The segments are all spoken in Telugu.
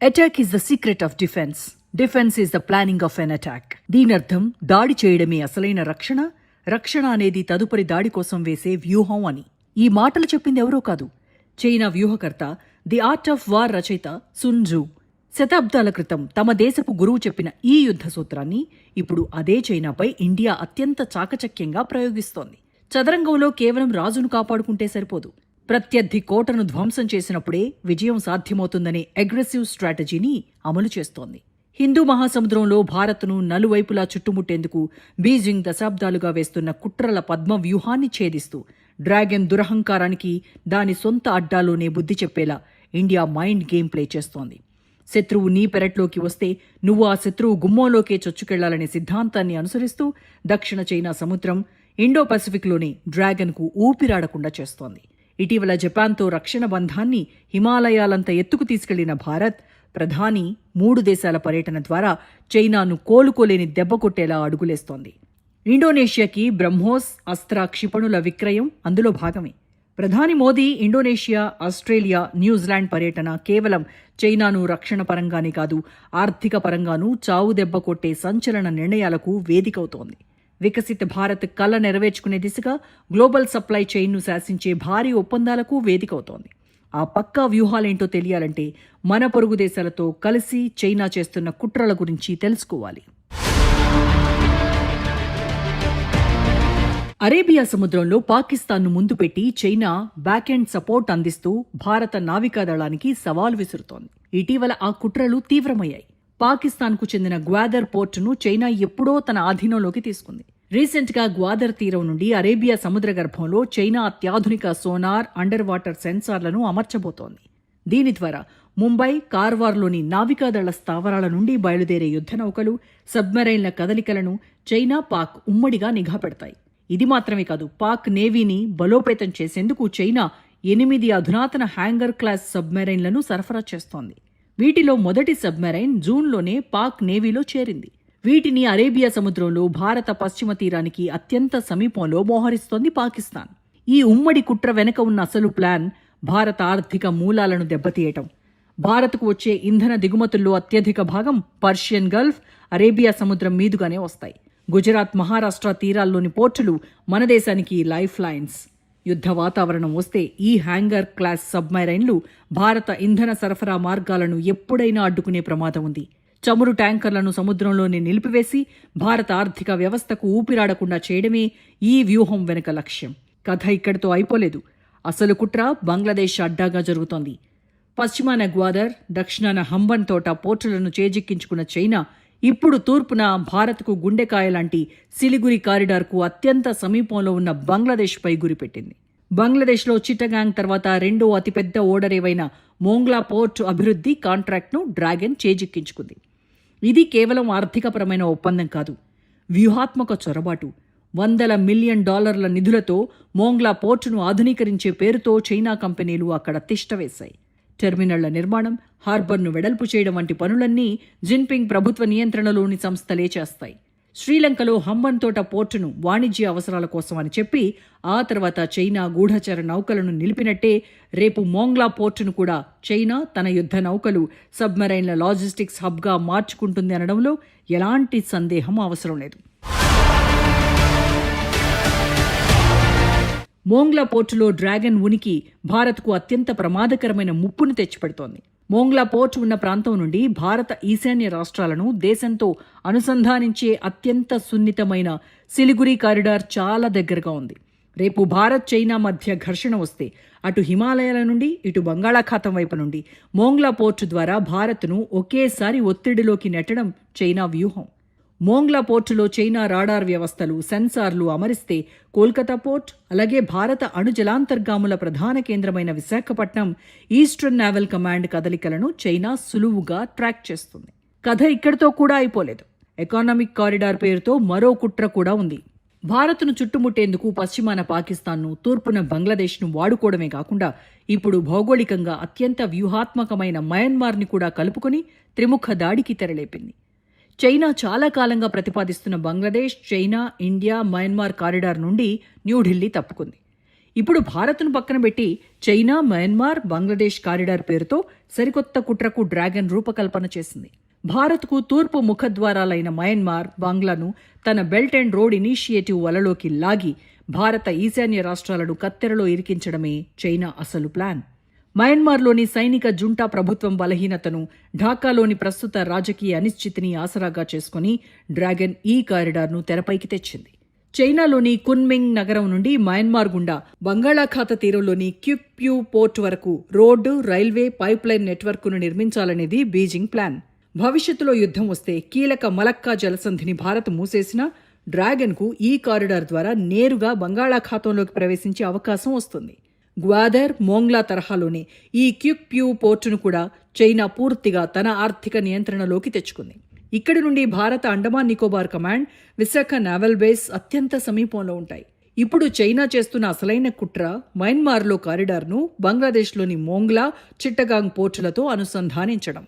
Attack is the secret of defence. Defence is the planning of an attack. దీనర్థం దాడి చేయడమే అసలైన రక్షణ, రక్షణ అనేది తదుపరి దాడి కోసం వేసే వ్యూహం అని. ఈ మాటలు చెప్పింది ఎవరో కాదు, చైనా వ్యూహకర్త, ది ఆర్ట్ ఆఫ్ వార్ రచయిత సున్ త్జూ. శతాబ్దాల క్రితం తమ దేశపు గురువు చెప్పిన ఈ యుద్ధ సూత్రాన్ని ఇప్పుడు అదే చైనాపై ఇండియా అత్యంత చాకచక్యంగా ప్రయోగిస్తోంది. చదరంగంలో కేవలం రాజును కాపాడుకుంటే సరిపోదు, ప్రత్యర్థి కోటను ధ్వంసం చేసినప్పుడే విజయం సాధ్యమవుతుందనే అగ్రెసివ్ స్ట్రాటజీని అమలు చేస్తోంది. హిందూ మహాసముద్రంలో భారత్ను నలువైపులా చుట్టుముట్టేందుకు బీజింగ్ దశాబ్దాలుగా వేస్తున్న కుట్రల పద్మ వ్యూహాన్ని ఛేదిస్తూ డ్రాగన్ దురహంకారానికి దాని సొంత అడ్డాలోనే బుద్ధి చెప్పేలా ఇండియా మైండ్ గేమ్ ప్లే చేస్తోంది. శత్రువు నీ పెరట్లోకి వస్తే నువ్వు ఆ శత్రువు గుమ్మంలోకే చొచ్చుకెళ్లాలనే సిద్ధాంతాన్ని అనుసరిస్తూ దక్షిణ చైనా సముద్రం, ఇండో పసిఫిక్లోని డ్రాగన్కు ఊపిరాడకుండా చేస్తోంది. ఇటీవల జపాన్తో రక్షణ బంధాన్ని హిమాలయాలంత ఎత్తుకు తీసుకెళ్లిన భారత్ ప్రధాని 3 దేశాల పర్యటన ద్వారా చైనాను కోలుకోలేని దెబ్బ కొట్టేలా అడుగులేస్తోంది. ఇండోనేషియాకి బ్రహ్మోస్ అస్త్ర క్షిపణుల విక్రయం అందులో భాగమే. ప్రధాని మోదీ ఇండోనేషియా, ఆస్ట్రేలియా, న్యూజిలాండ్ పర్యటన కేవలం చైనాను రక్షణ పరంగానే కాదు, ఆర్థిక పరంగానూ చావు దెబ్బ కొట్టే సంచలన నిర్ణయాలకు వేదికవుతోంది. వికసిత భారత్ కల నెరవేర్చుకునే దిశగా గ్లోబల్ సప్లై చైన్ను శాసించే భారీ ఒప్పందాలకు వేదికవుతోంది. ఆ పక్కా వ్యూహాలేంటో తెలియాలంటే మన పొరుగు దేశాలతో కలిసి చైనా చేస్తున్న కుట్రల గురించి తెలుసుకోవాలి. అరేబియా సముద్రంలో పాకిస్తాన్ను ముందు పెట్టి చైనా బ్యాక్ ఎండ్ సపోర్ట్ అందిస్తూ భారత నావికాదళానికి సవాల్ విసురుతోంది. ఇటీవల ఆ కుట్రలు తీవ్రమయ్యాయి. పాకిస్తాన్కు చెందిన గ్వాదర్ పోర్టును చైనా ఎప్పుడో తన ఆధీనంలోకి తీసుకుంది. రీసెంట్గా గ్వాదర్ తీరం నుండి అరేబియా సముద్ర గర్భంలో చైనా అత్యాధునిక సోనార్, అండర్ వాటర్ సెన్సార్లను అమర్చబోతోంది. దీని ద్వారా ముంబై, కార్వార్లోని నావికాదళ స్థావరాల నుండి బయలుదేరే యుద్ధ నౌకలు, సబ్మెరైన్ల కదలికలను చైనా, పాక్ ఉమ్మడిగా నిఘా పెడతాయి. ఇది మాత్రమే కాదు, పాక్ నేవీని బలోపేతం చేసేందుకు చైనా 8 అధునాతన హ్యాంగర్ క్లాస్ సబ్మెరైన్లను సరఫరా చేస్తోంది. వీటిలో మొదటి సబ్మెరైన్ జూన్లోనే పాక్ నేవీలో చేరింది. వీటిని అరేబియా సముద్రంలో భారత పశ్చిమ తీరానికి అత్యంత సమీపంలో మోహరిస్తోంది పాకిస్తాన్. ఈ ఉమ్మడి కుట్ర వెనుక ఉన్న అసలు ప్లాన్ భారత ఆర్థిక మూలాలను దెబ్బతీయటం. భారత్కు వచ్చే ఇంధన దిగుమతుల్లో అత్యధిక భాగం పర్షియన్ గల్ఫ్, అరేబియా సముద్రం మీదుగానే వస్తాయి. గుజరాత్, మహారాష్ట్ర తీరాల్లోని పోర్టులు మన దేశానికి లైఫ్ లైన్స్. యుద్ధ వాతావరణం వస్తే ఈ హ్యాంగర్ క్లాస్ సబ్మెరైన్లు భారత ఇంధన సరఫరా మార్గాలను ఎప్పుడైనా అడ్డుకునే ప్రమాదం ఉంది. చమురు ట్యాంకర్లను సముద్రంలోనే నిలిపివేసి భారత ఆర్థిక వ్యవస్థకు ఊపిరాడకుండా చేయడమే ఈ వ్యూహం వెనుక లక్ష్యం. కథ ఇక్కడితో అయిపోలేదు. అసలు కుట్ర బంగ్లాదేశ్ అడ్డాగా జరుగుతోంది. పశ్చిమాన గ్వాదర్, దక్షిణాన హంబన్ తోట పోర్టులను చేజిక్కించుకున్న చైనా ఇప్పుడు తూర్పున భారత్కు గుండెకాయ లాంటి సిలిగురి కారిడార్కు అత్యంత సమీపంలో ఉన్న బంగ్లాదేశ్పై గురిపెట్టింది. బంగ్లాదేశ్లో చిట్టగాంగ్ తర్వాత రెండో అతిపెద్ద ఓడరేవైన మోంగ్లా పోర్టు అభివృద్ధి కాంట్రాక్ట్ను డ్రాగన్ చేజిక్కించుకుంది. ఇది కేవలం ఆర్థికపరమైన ఒప్పందం కాదు, వ్యూహాత్మక చొరబాటు. $100 మిలియన్ నిధులతో మోంగ్లా పోర్టును ఆధునీకరించే పేరుతో చైనా కంపెనీలు అక్కడ తిష్టవేశాయి. టెర్మినళ్ల నిర్మాణం, హార్బర్ను వెడల్పు చేయడం వంటి పనులన్నీ జిన్పింగ్ ప్రభుత్వ నియంత్రణలోని సంస్థలే చేస్తాయి. శ్రీలంకలో హంబన్ తోట పోర్టును వాణిజ్య అవసరాల కోసమని చెప్పి ఆ తర్వాత చైనా గూఢచర నౌకలను నిలిపినట్టే రేపు మోంగ్లా పోర్టును కూడా చైనా తన యుద్ధ నౌకలు, సబ్మెరైన్ల లాజిస్టిక్స్ హబ్గా మార్చుకుంటుంది అనడంలో ఎలాంటి సందేహం అవసరం లేదు. మోంగ్లా పోర్టులో డ్రాగన్ ఉనికి భారత్కు అత్యంత ప్రమాదకరమైన ముప్పును తెచ్చిపెడుతోంది. మోంగ్లా పోర్టు ఉన్న ప్రాంతం నుండి భారత ఈశాన్య రాష్ట్రాలను దేశంతో అనుసంధానించే అత్యంత సున్నితమైన సిలిగురి కారిడార్ చాలా దగ్గరగా ఉంది. రేపు భారత్, చైనా మధ్య ఘర్షణ వస్తే అటు హిమాలయాల నుండి, ఇటు బంగాళాఖాతం వైపు నుండి మోంగ్లా పోర్టు ద్వారా భారత్ను ఒకేసారి ఒత్తిడిలోకి నెట్టడం చైనా వ్యూహం. మోంగ్లా పోర్టులో చైనా రాడార్ వ్యవస్థలు, సెన్సార్లు అమరిస్తే కోల్కతా పోర్ట్, అలాగే భారత అణుజలాంతర్గాముల ప్రధాన కేంద్రమైన విశాఖపట్నం, ఈస్టర్న్ నావల్ కమాండ్ కదలికలను చైనా సులువుగా ట్రాక్ చేస్తుంది. కథ ఇక్కడితో కూడా అయిపోలేదు. ఎకానమిక్ కారిడార్ పేరుతో మరో కుట్ర కూడా ఉంది. భారత్ను చుట్టుముట్టేందుకు పశ్చిమాన పాకిస్తాన్ను, తూర్పున బంగ్లాదేశ్ను వాడుకోవడమే కాకుండా ఇప్పుడు భౌగోళికంగా అత్యంత వ్యూహాత్మకమైన మయన్మార్ని కూడా కలుపుకొని త్రిముఖ దాడికి తెరలేపింది. చైనా చాలా కాలంగా ప్రతిపాదిస్తున్న Bangladesh, China, India, Myanmar corridor నుండి న్యూఢిల్లీ తప్పుకుంది. ఇప్పుడు భారత్ను పక్కన పెట్టి చైనా, మయన్మార్, బంగ్లాదేశ్ కారిడార్ పేరుతో సరికొత్త కుట్రకు డ్రాగన్ రూపకల్పన చేసింది. భారత్కు తూర్పు ముఖద్వారాలైన మయన్మార్, బంగ్లాను తన బెల్ట్ అండ్ రోడ్ ఇనిషియేటివ్ వలలోకి లాగి భారత ఈశాన్య రాష్ట్రాలను కత్తెరలో ఇరికించడమే చైనా అసలు ప్లాన్. మయన్మార్లోని సైనిక జుంటా ప్రభుత్వం బలహీనతను, ఢాకాలోని ప్రస్తుత రాజకీయ అనిశ్చితిని ఆసరాగా చేసుకుని డ్రాగన్ ఈ కారిడార్ను తెరపైకి తెచ్చింది. చైనాలోని కున్మింగ్ నగరం నుండి మయన్మార్ గుండా బంగాళాఖాత తీరంలోని క్యుక్ప్యూ పోర్ట్ వరకు రోడ్డు, రైల్వే, పైప్లైన్ నెట్వర్క్ను నిర్మించాలనేది బీజింగ్ ప్లాన్. భవిష్యత్తులో యుద్ధం వస్తే కీలక మలక్కా జలసంధిని భారత్ మూసేసినా డ్రాగన్కు ఈ కారిడార్ ద్వారా నేరుగా బంగాళాఖాతంలోకి ప్రవేశించే అవకాశం వస్తుంది. గ్వాదర్, మోంగ్లా తరహాలోనే ఈ క్యుక్ప్యూ పోర్టును కూడా చైనా పూర్తిగా తన ఆర్థిక నియంత్రణలోకి తెచ్చుకుంది. ఇక్కడి నుండి భారత Andaman Nicobar command, Visakha naval base అత్యంత సమీపంలో ఉంటాయి. ఇప్పుడు చైనా చేస్తున్న అసలైన కుట్ర మయన్మార్లో కారిడార్ను బంగ్లాదేశ్లోని మోంగ్లా, చిట్టగాంగ్ పోర్టులతో అనుసంధానించడం.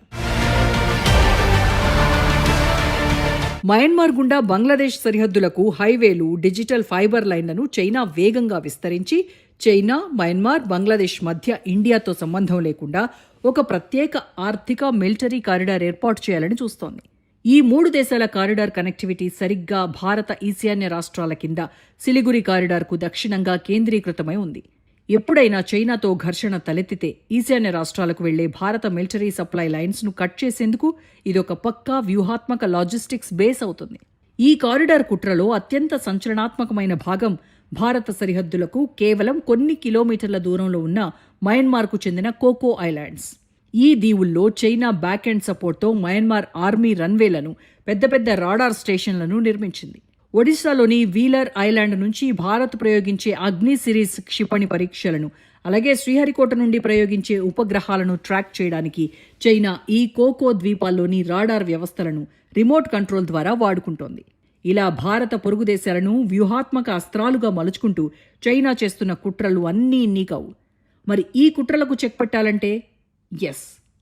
మయన్మార్ గుండా బంగ్లాదేశ్ సరిహద్దులకు హైవేలు, డిజిటల్ ఫైబర్ లైన్లను చైనా వేగంగా విస్తరించి చైనా, మయన్మార్, బంగ్లాదేశ్ మధ్య ఇండియాతో సంబంధం లేకుండా ఒక ప్రత్యేక ఆర్థిక, మిలిటరీ కారిడార్ ఏర్పాటు చేయాలని చూస్తోంది. ఈ 3 దేశాల కారిడార్ కనెక్టివిటీ సరిగ్గా భారత ఈశాన్య రాష్ట్రాల కింద సిలిగురి కారిడార్కు దక్షిణంగా కేంద్రీకృతమై ఉంది. ఎప్పుడైనా చైనాతో ఘర్షణ తలెత్తితే ఈశాన్య రాష్ట్రాలకు వెళ్లే భారత మిలిటరీ సప్లై లైన్స్ను కట్ చేసేందుకు ఇదొక పక్కా వ్యూహాత్మక లాజిస్టిక్స్ బేస్ అవుతుంది. ఈ కారిడార్ కుట్రలో అత్యంత సంచలనాత్మకమైన భాగం భారత సరిహద్దులకు కేవలం కొన్ని కిలోమీటర్ల దూరంలో ఉన్న మయన్మార్కు చెందిన కోకో ఐలాండ్స్. ఈ దీవుల్లో చైనా బ్యాక్ ఎండ్ సపోర్ట్తో మయన్మార్ ఆర్మీ రన్వేలను, పెద్ద పెద్ద రాడార్ స్టేషన్లను నిర్మించింది. ఒడిశాలోని వీలర్ ఐలాండ్ నుంచి భారత్ ప్రయోగించే అగ్ని సిరీస్ క్షిపణి పరీక్షలను, అలాగే శ్రీహరికోట నుండి ప్రయోగించే ఉపగ్రహాలను ట్రాక్ చేయడానికి చైనా ఈ కోకో ద్వీపాల్లోని రాడార్ వ్యవస్థలను రిమోట్ కంట్రోల్ ద్వారా వాడుకుంటోంది. ఇలా భారత పొరుగు దేశాలను వ్యూహాత్మక అస్త్రాలుగా మలుచుకుంటూ చైనా చేస్తున్న కుట్రలు అన్నీ ఇన్నీ కావు. మరి ఈ కుట్రలకు చెక్ పెట్టాలంటే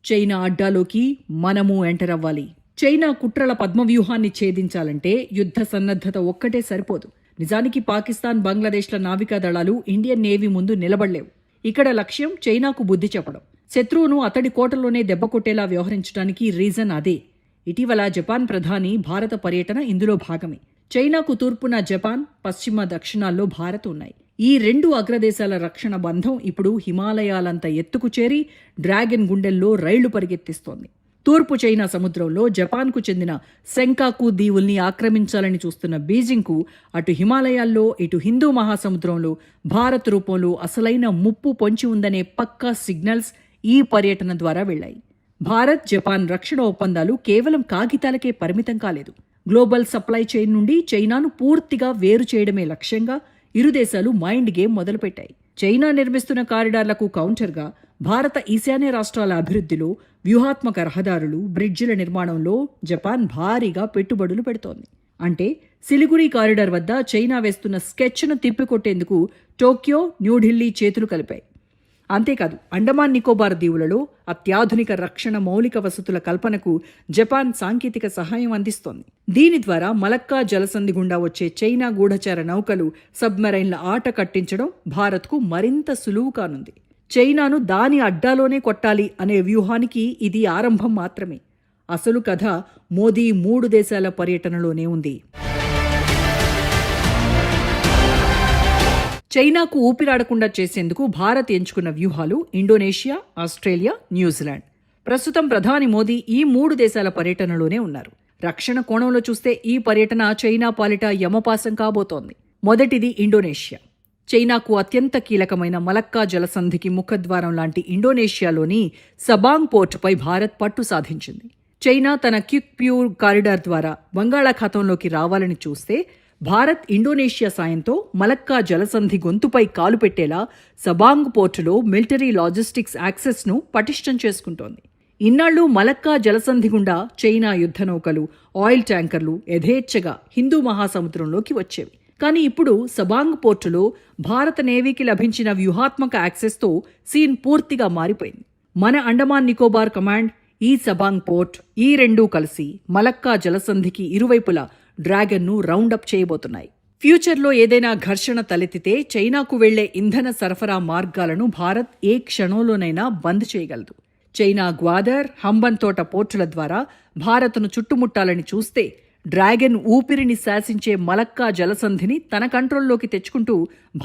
చైనా అడ్డాలోకి మనము ఎంటర్ అవ్వాలి. చైనా కుట్రల పద్మవ్యూహాన్ని ఛేదించాలంటే యుద్ధ సన్నద్ధత ఒక్కటే సరిపోదు. నిజానికి పాకిస్తాన్, బంగ్లాదేశ్ల నావికా దళాలు ఇండియన్ నేవీ ముందు నిలబడలేవు. ఇక్కడ లక్ష్యం చైనాకు బుద్ధి చెప్పడం, శత్రువును అతడి కోటలోనే దెబ్బకొట్టేలా వ్యవహరించడానికి రీజన్ అదే. ఇటీవల జపాన్ ప్రధాని భారత పర్యటన ఇందులో భాగమే. చైనాకు తూర్పున జపాన్, పశ్చిమ దక్షిణాల్లో భారత్ ఉన్నాయి. ఈ 2 అగ్రదేశాల రక్షణ బంధం ఇప్పుడు హిమాలయాలంత ఎత్తుకు చేరి డ్రాగన్ గుండెల్లో రైళ్లు పరిగెత్తిస్తోంది. తూర్పు చైనా సముద్రంలో జపాన్కు చెందిన సెంకాకు దీవుల్ని ఆక్రమించాలని చూస్తున్న బీజింగ్కు అటు హిమాలయాల్లో, ఇటు హిందూ మహాసముద్రంలో భారత్ రూపంలో అసలైన ముప్పు పొంచి ఉందనే పక్కా సిగ్నల్స్ ఈ పర్యటన ద్వారా వెళ్లాయి. భారత్, జపాన్ రక్షణ ఒప్పందాలు కేవలం కాగితాలకే పరిమితం కాలేదు. గ్లోబల్ సప్లై చైన్ నుండి చైనాను పూర్తిగా వేరు చేయడమే లక్ష్యంగా ఇరు దేశాలు మైండ్ గేమ్ మొదలుపెట్టాయి. చైనా నిర్మిస్తున్న కారిడార్లకు కౌంటర్గా భారత ఈశాన్య రాష్ట్రాల అభివృద్ధిలో, వ్యూహాత్మక రహదారులు, బ్రిడ్జిల నిర్మాణంలో జపాన్ భారీగా పెట్టుబడులు పెడుతోంది. అంటే సిలిగురి కారిడార్ వద్ద చైనా వేస్తున్న స్కెచ్ను తిప్పికొట్టేందుకు టోక్యో, న్యూఢిల్లీ చేతులు కలిపాయి. అంతేకాదు, అండమాన్ నికోబార్ దీవులలో అత్యాధునిక రక్షణ మౌలిక వసతుల కల్పనకు జపాన్ సాంకేతిక సహాయం అందిస్తోంది. దీని ద్వారా మలక్కా జలసంధి గుండా వచ్చే చైనా గూఢచార నౌకలు, సబ్మెరైన్ల ఆట కట్టించడం భారత్కు మరింత సులువు కానుంది. చైనాను దాని అడ్డాలోనే కొట్టాలి అనే వ్యూహానికి ఇది ఆరంభం మాత్రమే. అసలు కథ మోదీ 3 దేశాల పర్యటనలోనే ఉంది. చైనాకు ఊపిరాడకుండా చేసేందుకు భారత్ ఎంచుకున్న వ్యూహాలు ఇండోనేషియా, ఆస్ట్రేలియా, న్యూజిలాండ్. ప్రస్తుతం ప్రధాని మోదీ ఈ 3 దేశాల పర్యటనలోనే ఉన్నారు. రక్షణ కోణంలో చూస్తే ఈ పర్యటన చైనా పాలిట యమపాసం కాబోతోంది. మొదటిది ఇండోనేషియా. చైనాకు అత్యంత కీలకమైన మలక్కా జలసంధికి ముఖద్వారం లాంటి ఇండోనేషియాలోని సబాంగ్ పోర్టుపై భారత్ పట్టు సాధించింది. చైనా తన క్యుక్ప్యూ కారిడార్ ద్వారా బంగాళాఖాతంలోకి రావాలని చూస్తే భారత్ ఇండోనేషియా సాయంతో మలక్కా జలసంధి గొంతుపై కాలు పెట్టేలా సబాంగ్ పోర్టులో మిలిటరీ లాజిస్టిక్స్ యాక్సెస్ను పటిష్టం చేసుకుంటోంది. ఇన్నాళ్లు మలక్కా జలసంధి గుండా చైనా యుద్ధ నౌకలు, ఆయిల్ ట్యాంకర్లు యథేచ్ఛగా హిందూ మహాసముద్రంలోకి వచ్చేవి. కానీ ఇప్పుడు సబాంగ్ పోర్టులో భారత నేవీకి లభించిన వ్యూహాత్మక యాక్సెస్తో సీన్ పూర్తిగా మారిపోయింది. మన అండమాన్ నికోబార్ కమాండ్, ఈ సబాంగ్ పోర్ట్, ఈ 2 కలిసి మలక్కా జలసంధికి ఇరువైపులా డ్రాగన్ను రౌండప్ చేయబోతున్నాయి. ఫ్యూచర్లో ఏదైనా ఘర్షణ తలెత్తితే చైనాకు వెళ్లే ఇంధన సరఫరా మార్గాలను భారత్ ఏ క్షణంలోనైనా బంద్ చేయగలదు. చైనా గ్వాదర్, హంబన్ తోట పోర్టుల ద్వారా భారత్ను చుట్టుముట్టాలని చూస్తే డ్రాగన్ ఊపిరిని శాసించే మలక్కా జలసంధిని తన కంట్రోల్లోకి తెచ్చుకుంటూ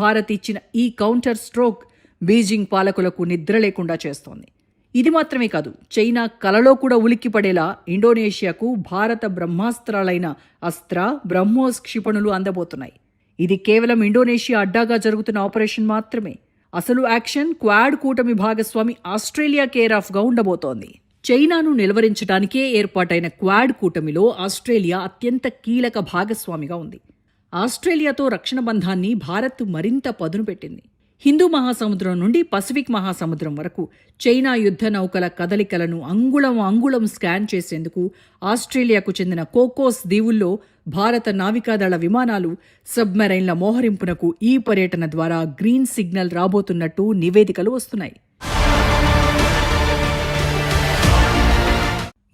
భారత్ ఇచ్చిన ఈ కౌంటర్ స్ట్రోక్ బీజింగ్ పాలకులకు నిద్ర లేకుండా చేస్తోంది. ఇది మాత్రమే కాదు, చైనా కలలో కూడా ఉలిక్కిపడేలా ఇండోనేషియాకు భారత బ్రహ్మాస్త్రాలైన అస్త్ర, బ్రహ్మోస్ క్షిపణులు అందబోతున్నాయి. ఇది కేవలం ఇండోనేషియా అడ్డాగా జరుగుతున్న ఆపరేషన్ మాత్రమే. అసలు యాక్షన్ క్వాడ్ కూటమి భాగస్వామి ఆస్ట్రేలియా కేర్ ఆఫ్గా ఉండబోతోంది. చైనాను నిలువరించడానికే ఏర్పాటైన క్వాడ్ కూటమిలో ఆస్ట్రేలియా అత్యంత కీలక భాగస్వామిగా ఉంది. ఆస్ట్రేలియాతో రక్షణ బంధాన్ని భారత్ మరింత పదును పెట్టింది. హిందూ మహాసముద్రం నుండి పసిఫిక్ మహాసముద్రం వరకు చైనా యుద్ధ నౌకల కదలికలను అంగుళం స్కాన్ చేసేందుకు ఆస్ట్రేలియాకు చెందిన కోకోస్ దీవుల్లో భారత నావికాదళ విమానాలు, సబ్మెరైన్ల మోహరింపునకు ఈ పర్యటన ద్వారా గ్రీన్ సిగ్నల్ రాబోతున్నట్టు నివేదికలు వస్తున్నాయి.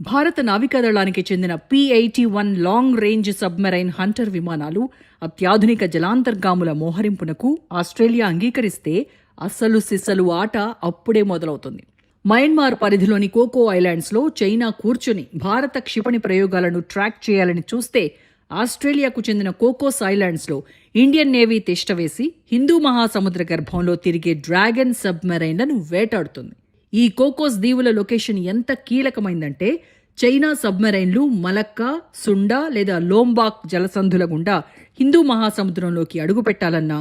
భారత నావికాదళానికి చెందిన P-81 long range submarine Hunter విమానాలు అత్యాధునిక జలాంతర్గాముల మోహరింపునకు ఆస్ట్రేలియా అంగీకరిస్తే అసలు సిసలు ఆట అప్పుడే మొదలవుతుంది. మయన్మార్ పరిధిలోని కోకో ఐలాండ్స్లో చైనా కూర్చుని భారత క్షిపణి ప్రయోగాలను ట్రాక్ చేయాలని చూస్తే ఆస్ట్రేలియాకు చెందిన కోకోస్ ఐలాండ్స్లో ఇండియన్ నేవీ తిష్టవేసి హిందూ మహాసముద్ర గర్భంలో తిరిగే డ్రాగన్ సబ్మెరైన్లను వేటాడుతుంది. ఈ కోకోస్ దీవుల లొకేషన్ ఎంత కీలకమైందంటే చైనా సబ్మెరైన్లు మలక్కా, సుండా లేదా లోంబాక్ జలసంధుల గుండా హిందూ మహాసముద్రంలోకి అడుగుపెట్టాలన్నా,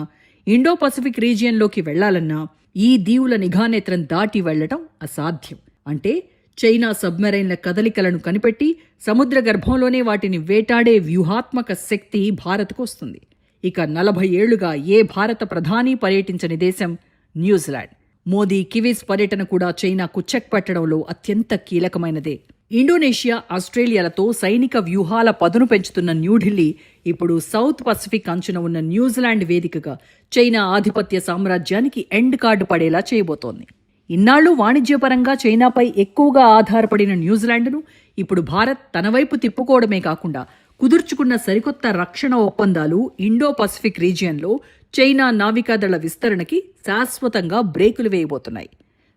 ఇండో పసిఫిక్ రీజియన్లోకి వెళ్లాలన్నా ఈ దీవుల నిఘానేత్రం దాటి వెళ్లటం అసాధ్యం. అంటే చైనా సబ్మెరైన్ల కదలికలను కనిపెట్టి సముద్ర గర్భంలోనే వాటిని వేటాడే వ్యూహాత్మక శక్తి భారత్కు వస్తుంది. ఇక 40 ఏళ్లుగా ఏ భారత ప్రధాని పర్యటించని దేశం న్యూజిలాండ్. మోదీ కివీస్ పర్యటన కూడా చైనాకు చెక్ పెట్టడంలో అత్యంత కీలకమైనదే. ఇండోనేషియా, ఆస్ట్రేలియాలతో సైనిక వ్యూహాల పదును పెంచుతున్న న్యూఢిల్లీ ఇప్పుడు సౌత్ పసిఫిక్ అంచున ఉన్న న్యూజిలాండ్ వేదికగా చైనా ఆధిపత్య సామ్రాజ్యానికి ఎండ్ కార్డు పడేలా చేయబోతోంది. ఇన్నాళ్లు వాణిజ్యపరంగా చైనాపై ఎక్కువగా ఆధారపడిన న్యూజిలాండ్ను ఇప్పుడు భారత్ తన వైపు తిప్పుకోవడమే కాకుండా కుదుర్చుకున్న సరికొత్త రక్షణ ఒప్పందాలు ఇండో పసిఫిక్ రీజియన్లో చైనా నావికాదళ విస్తరణకి శాశ్వతంగా బ్రేకులు వేయబోతున్నాయి.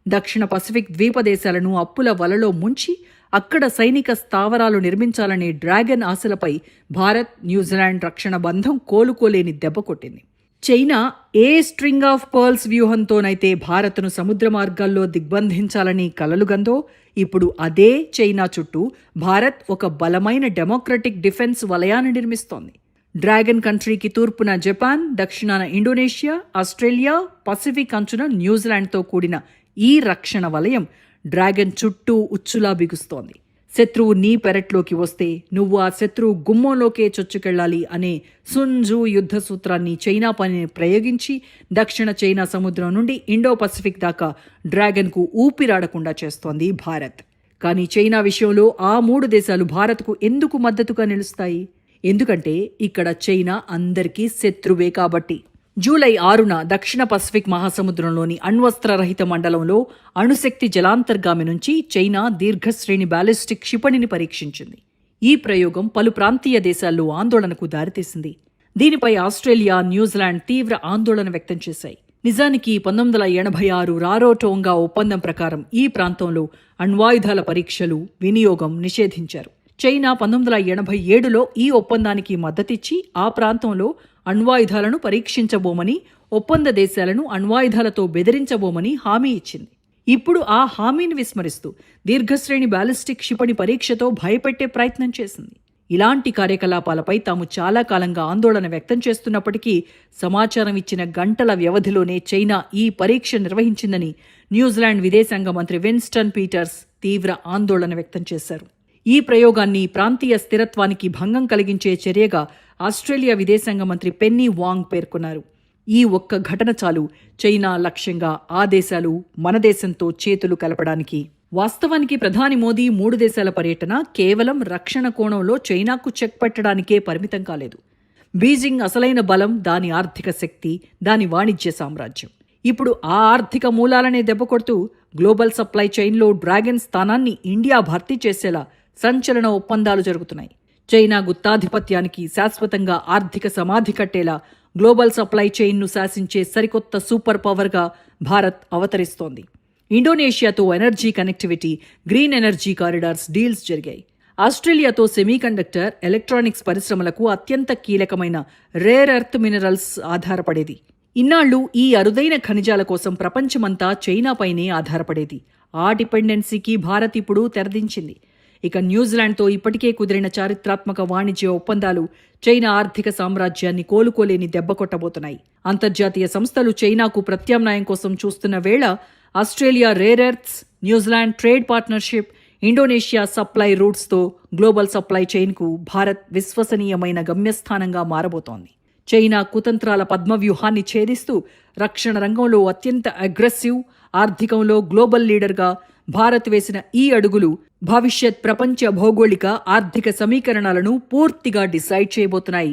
దక్షిణ పసిఫిక్ ద్వీపదేశాలను అప్పుల వలలో ముంచి అక్కడ సైనిక స్థావరాలు నిర్మించాలనే డ్రాగన్ ఆశలపై భారత్, న్యూజిలాండ్ రక్షణ బంధం కోలుకోలేని దెబ్బ కొట్టింది. China a string of pearls వ్యూహంతోనైతే భారత్ను సముద్ర మార్గాల్లో దిగ్బంధించాలని కలలుగందో, ఇప్పుడు అదే చైనా చుట్టూ భారత్ ఒక బలమైన డెమోక్రటిక్ డిఫెన్స్ వలయాన్ని నిర్మిస్తోంది. డ్రాగన్ కంట్రీకి తూర్పున జపాన్, దక్షిణాన ఇండోనేషియా, ఆస్ట్రేలియా, పసిఫిక్ అంచున న్యూజిలాండ్తో కూడిన ఈ రక్షణ వలయం డ్రాగన్ చుట్టూ ఉచ్చులా బిగుస్తోంది. శత్రువు నీ పెరట్లోకి వస్తే నువ్వు ఆ శత్రువు గుమ్మంలోకే చొచ్చుకెళ్లాలి అనే సున్జు యుద్ధ సూత్రాన్ని చైనా పైన ప్రయోగించి దక్షిణ చైనా సముద్రం నుండి ఇండో పసిఫిక్ దాకా డ్రాగన్కు ఊపిరాడకుండా చేస్తోంది భారత్. కానీ చైనా విషయంలో ఆ 3 దేశాలు భారత్కు ఎందుకు మద్దతుగా నిలుస్తాయి? ఎందుకంటే ఇక్కడ చైనా అందరికీ శత్రువే కాబట్టి. జూలై 6న దక్షిణ పసిఫిక్ మహాసముద్రంలోని అణ్వస్త్రరహిత మండలంలో అణుశక్తి జలాంతర్గామి నుంచి చైనా దీర్ఘశ్రేణి బ్యాలిస్టిక్ క్షిపణిని పరీక్షించింది. ఈ ప్రయోగం పలు ప్రాంతీయ దేశాల్లో ఆందోళనకు దారితీసింది. దీనిపై ఆస్ట్రేలియా, న్యూజిలాండ్ తీవ్ర ఆందోళన వ్యక్తం చేశాయి. నిజానికి 1986 రారోటోంగా ఒప్పందం ప్రకారం ఈ ప్రాంతంలో అణ్వాయుధాల పరీక్షలు, వినియోగం నిషేధించారు. చైనా 1987లో ఈ ఒప్పందానికి మద్దతిచ్చి ఆ ప్రాంతంలో అణ్వాయుధాలను పరీక్షించబోమని, ఒప్పంద దేశాలను అణ్వాయుధాలతో బెదిరించబోమని హామీ ఇచ్చింది. ఇప్పుడు ఆ హామీని విస్మరిస్తూ దీర్ఘశ్రేణి బ్యాలిస్టిక్ క్షిపణి పరీక్షతో భయపెట్టే ప్రయత్నం చేసింది. ఇలాంటి కార్యకలాపాలపై తాము చాలా కాలంగా ఆందోళన వ్యక్తం చేస్తున్నప్పటికీ సమాచారం ఇచ్చిన గంటల వ్యవధిలోనే చైనా ఈ పరీక్ష నిర్వహించిందని న్యూజిలాండ్ విదేశాంగ మంత్రి విన్స్టన్ పీటర్స్ తీవ్ర ఆందోళన వ్యక్తం చేశారు. ఈ ప్రయోగాన్ని ప్రాంతీయ స్థిరత్వానికి భంగం కలిగించే చర్యగా ఆస్ట్రేలియా విదేశాంగ మంత్రి పెన్నీ వాంగ్ పేర్కొన్నారు. ఈ ఒక్క ఘటన చాలు చైనా లక్ష్యంగా ఆ దేశాలు మన దేశంతో చేతులు కలపడానికి. వాస్తవానికి ప్రధాని మోదీ 3 దేశాల పర్యటన కేవలం రక్షణ కోణంలో చైనాకు చెక్ పెట్టడానికే పరిమితం కాలేదు. బీజింగ్ అసలైన బలం దాని ఆర్థిక శక్తి, దాని వాణిజ్య సామ్రాజ్యం. ఇప్పుడు ఆ ఆర్థిక మూలాలనే దెబ్బకొడుతూ గ్లోబల్ సప్లై చైన్లో డ్రాగన్ స్థానాన్ని ఇండియా భర్తీ చేసేలా సంచలన ఒప్పందాలు జరుగుతున్నాయి. చైనా గుత్తాధిపత్యానికి శాశ్వతంగా ఆర్థిక సమాధి కట్టేలా గ్లోబల్ సప్లై చైన్ను శాసించే సరికొత్త సూపర్ పవర్గా భారత్ అవతరిస్తోంది. ఇండోనేషియాతో energy connectivity, green energy corridors deals జరిగాయి. ఆస్ట్రేలియాతో సెమీకండక్టర్, ఎలక్ట్రానిక్స్ పరిశ్రమలకు అత్యంత కీలకమైన రేర్ ఎర్త్ మినరల్స్ ఆధారపడేది. ఇన్నాళ్లు ఈ అరుదైన ఖనిజాల కోసం ప్రపంచమంతా చైనాపైనే ఆధారపడేది. ఆ డిపెండెన్సీకి భారత్ ఇప్పుడు తెరదించింది. ఇక న్యూజిలాండ్తో ఇప్పటికే కుదిరిన చారిత్రాత్మక వాణిజ్య ఒప్పందాలు చైనా ఆర్థిక సామ్రాజ్యాన్ని కోలుకోలేని దెబ్బ కొట్టబోతున్నాయి. అంతర్జాతీయ సంస్థలు చైనాకు ప్రత్యామ్నాయం కోసం చూస్తున్న వేళ Australia rare earths, New Zealand trade partnership, Indonesia supply రూట్స్తో గ్లోబల్ సప్లై చైన్కు భారత్ విశ్వసనీయమైన గమ్యస్థానంగా మారబోతోంది. చైనా కుతంత్రాల పద్మవ్యూహాన్ని ఛేదిస్తూ రక్షణ రంగంలో అత్యంత అగ్రెసివ్, ఆర్థికంలో గ్లోబల్ లీడర్గా భారత్ వేసిన ఈ అడుగులు భవిష్యత్ ప్రపంచ భౌగోళిక ఆర్థిక సమీకరణాలను పూర్తిగా డిసైడ్ చేయబోతున్నాయి.